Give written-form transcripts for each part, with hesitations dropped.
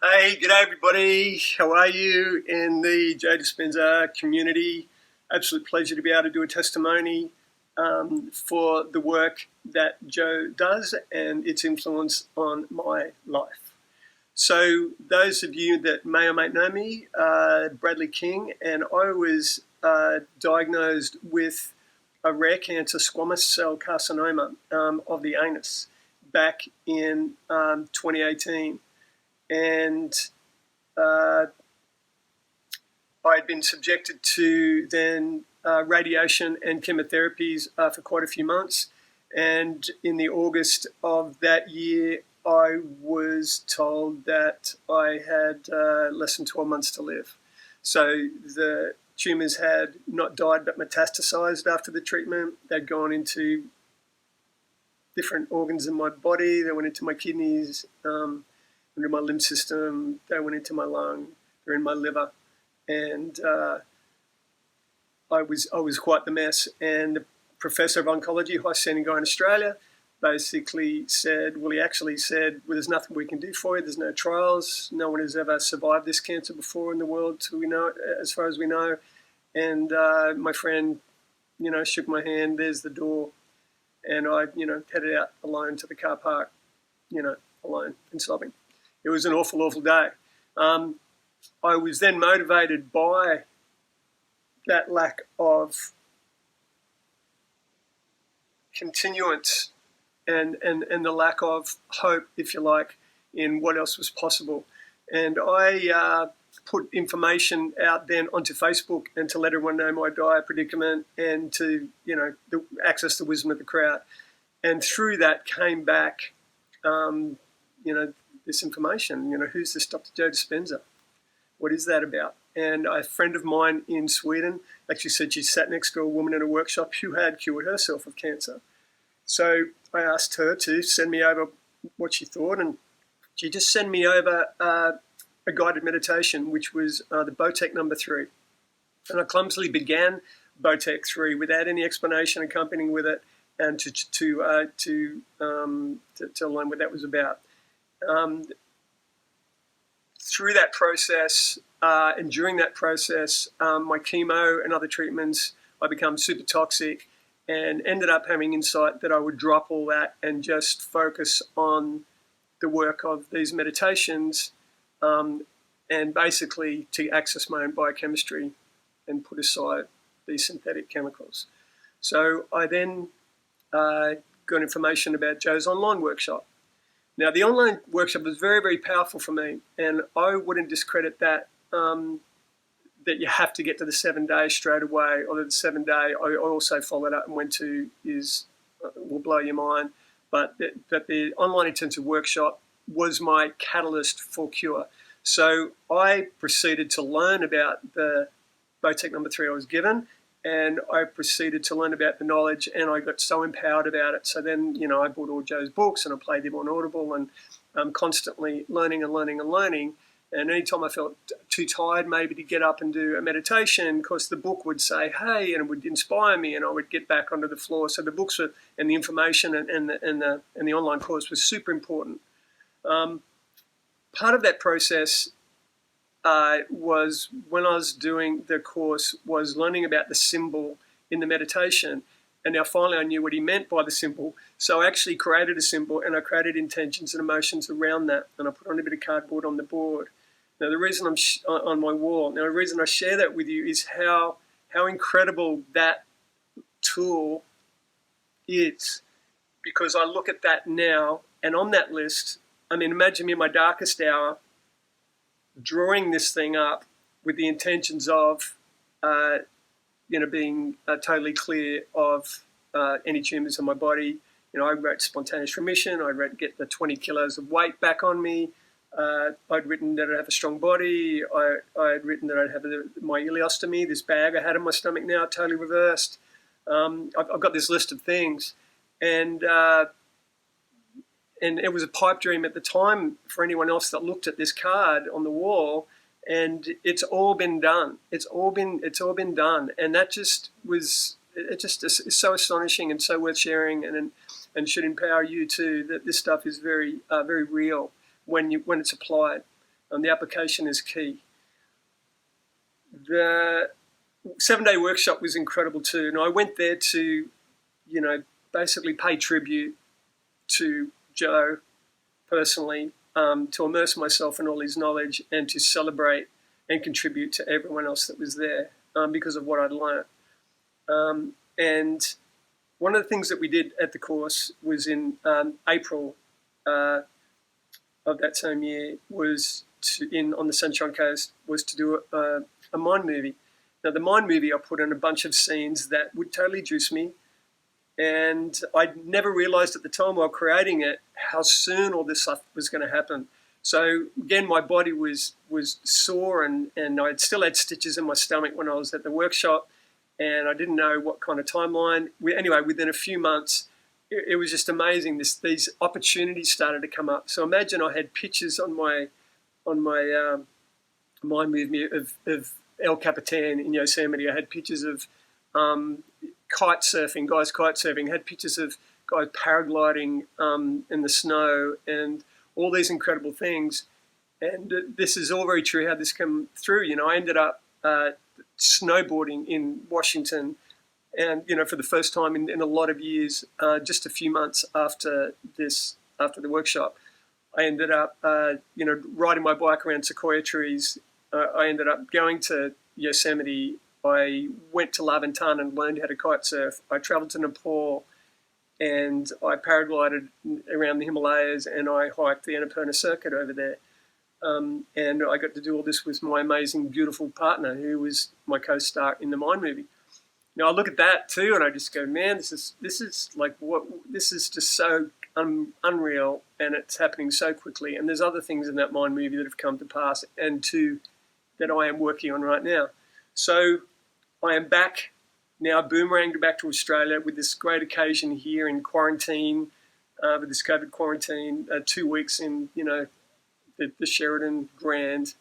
Hey, g'day everybody. How are you in the Joe Dispenza community? Absolute pleasure to be able to do a testimony for the work that Joe does and its influence on my life. So those of you that may or may know me, Bradley King, and I was diagnosed with a rare cancer, squamous cell carcinoma of the anus back in 2018. And I had been subjected to then radiation and chemotherapies for quite a few months. And in the August of that year, I was told that I had less than 12 months to live. So the tumours had not died but metastasized after the treatment. They'd gone into different organs in my body. They went into my kidneys, into my lymph system, they went into my lung, they're in my liver, and I was quite the mess. And the professor of oncology, high standing guy in Australia, basically said, well, he actually said, well, there's nothing we can do for you. There's no trials. No one has ever survived this cancer before in the world, so we know, as far as we know. And my friend, shook my hand. There's the door, and I, headed out alone to the car park, alone and sobbing. It was an awful, awful day. I was then motivated by that lack of continuance and the lack of hope, if you like, in what else was possible. And I put information out then onto Facebook and to let everyone know my dire predicament and to, access the wisdom of the crowd. And through that came back, this information, who's this Dr. Joe Dispenza? What is that about? And a friend of mine in Sweden actually said she sat next to a woman in a workshop who had cured herself of cancer. So I asked her to send me over what she thought, and she just sent me over a guided meditation, which was the Botec number 3. And I clumsily began Botec 3 without any explanation accompanying with it, and to learn what that was about. Through that process and during that process, my chemo and other treatments, I became super toxic and ended up having insight that I would drop all that and just focus on the work of these meditations and basically to access my own biochemistry and put aside these synthetic chemicals. So I then got information about Joe's online workshop. Now, the online workshop was very, very powerful for me, and I wouldn't discredit that, that you have to get to the 7 days straight away, although the 7 day I also followed up and went to will blow your mind, but the online intensive workshop was my catalyst for cure. So I proceeded to learn about the Botec number 3 I was given, and I proceeded to learn about the knowledge, and I got so empowered about it. So then, I bought all Joe's books, and I played them on Audible, and I'm constantly learning and learning and learning. And anytime I felt too tired maybe to get up and do a meditation, of course the book would say, hey, and it would inspire me, and I would get back onto the floor. So the books were, and the information and the online course was super important. Part of that process was when I was doing the course was learning about the symbol in the meditation. And now finally I knew what he meant by the symbol. So I actually created a symbol, and I created intentions and emotions around that. And I put on a bit of cardboard on the board. Now the reason I'm on my wall, now the reason I share that with you is how incredible that tool is. Because I look at that now, and on that list, imagine me in my darkest hour, drawing this thing up with the intentions of, being totally clear of any tumours in my body. I wrote spontaneous remission. I wrote get the 20 kilos of weight back on me. I'd written that I'd have a strong body. I'd written that I'd have my ileostomy, this bag I had in my stomach now, totally reversed. I've got this list of things. And it was a pipe dream at the time for anyone else that looked at this card on the wall, and it's all been done. It's all been done, and that just was. It just is so astonishing and so worth sharing, and should empower you too. That this stuff is very very real when it's applied. The application is key. The 7-day workshop was incredible too, and I went there to, basically pay tribute to Joe personally, to immerse myself in all his knowledge and to celebrate and contribute to everyone else that was there because of what I'd learned. And one of the things that we did at the course was in April of that same year was on the Sunshine Coast was to do a mind movie. Now, the mind movie, I put in a bunch of scenes that would totally juice me. And I never realized at the time while creating it how soon all this stuff was going to happen. So again, my body was sore and I still had stitches in my stomach when I was at the workshop, and I didn't know what kind of timeline. Anyway, within a few months, it was just amazing. These opportunities started to come up. So imagine I had pictures on my mind movie of El Capitan in Yosemite. I had pictures of kite surfing, had pictures of guys paragliding in the snow and all these incredible things. And this is all very true how this came through. I ended up snowboarding in Washington, and for the first time in a lot of years, just a few months after the workshop, I ended up riding my bike around sequoia trees. I ended up going to Yosemite. I went to La Ventana and learned how to kite surf. I traveled to Nepal and I paraglided around the Himalayas, and I hiked the Annapurna circuit over there. And I got to do all this with my amazing, beautiful partner, who was my co-star in the Mind movie. Now I look at that too, and I just go, man, this is just so unreal, and it's happening so quickly. And there's other things in that Mind movie that have come to pass, and two that I am working on right now. So I am back now, boomeranged back to Australia with this great occasion here in quarantine, with this COVID quarantine, 2 weeks in, the Sheraton Grand.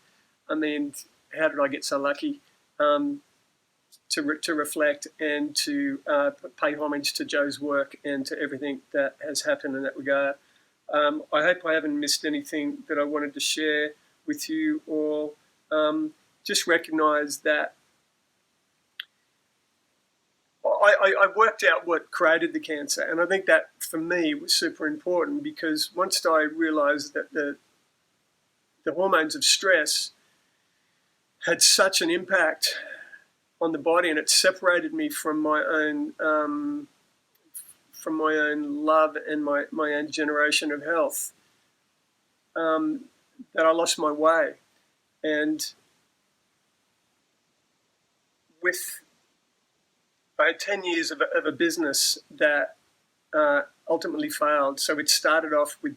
I mean, how did I get so lucky? To reflect and to pay homage to Joe's work and to everything that has happened in that regard. I hope I haven't missed anything that I wanted to share with you all. Just recognize that I worked out what created the cancer, and I think that for me was super important, because once I realized that the hormones of stress had such an impact on the body, and it separated me from my own love and my own generation of health, that I lost my way. And I had 10 years of a business that ultimately failed. So it started off with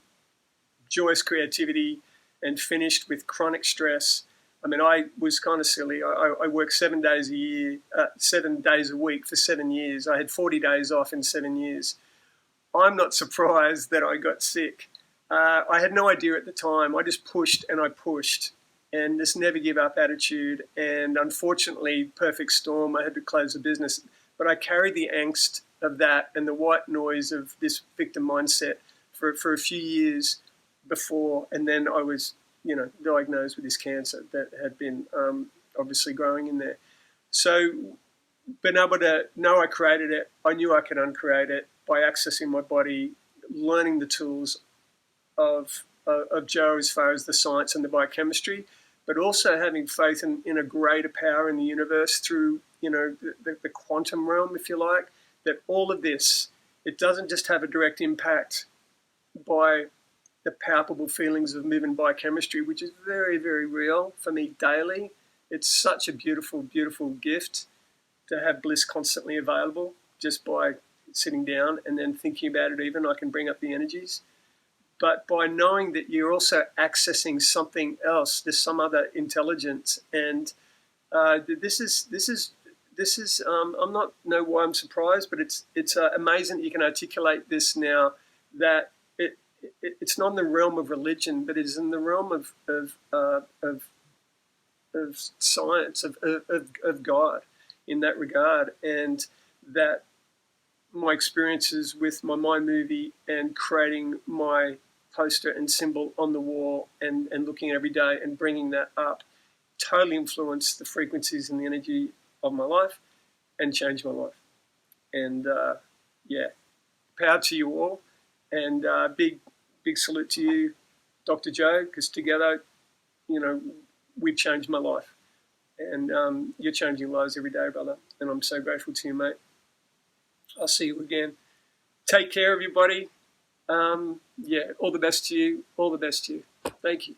joyous creativity and finished with chronic stress. I mean, I was kind of silly. I worked 7 days a year, 7 days a week for 7 years. I had 40 days off in 7 years. I'm not surprised that I got sick. I had no idea at the time. I just pushed and I pushed, and this never give up attitude. And unfortunately, perfect storm, I had to close the business. But I carried the angst of that and the white noise of this victim mindset for a few years before, and then I was diagnosed with this cancer that had been obviously growing in there. So being able to know I created it, I knew I could uncreate it by accessing my body, learning the tools of Joe as far as the science and the biochemistry, but also having faith in a greater power in the universe through the quantum realm, if you like, that all of this, it doesn't just have a direct impact by the palpable feelings of moving biochemistry, which is very, very real for me daily. It's such a beautiful, beautiful gift to have bliss constantly available just by sitting down and then thinking about it. Even I can bring up the energies. But by knowing that you're also accessing something else, there's some other intelligence, and this is I'm not know why I'm surprised, but it's amazing that you can articulate this now, that it's not in the realm of religion, but it is in the realm of science, of God in that regard, and that my experiences with my mind movie and creating my poster and symbol on the wall and looking every day and bringing that up totally influenced the frequencies and the energy of my life and changed my life. And yeah, power to you all, and big salute to you, Dr. Joe, because together, you know, we've changed my life. And you're changing lives every day, brother. And I'm so grateful to you, mate. I'll see you again. Take care, everybody. Yeah, all the best to you. All the best to you. Thank you.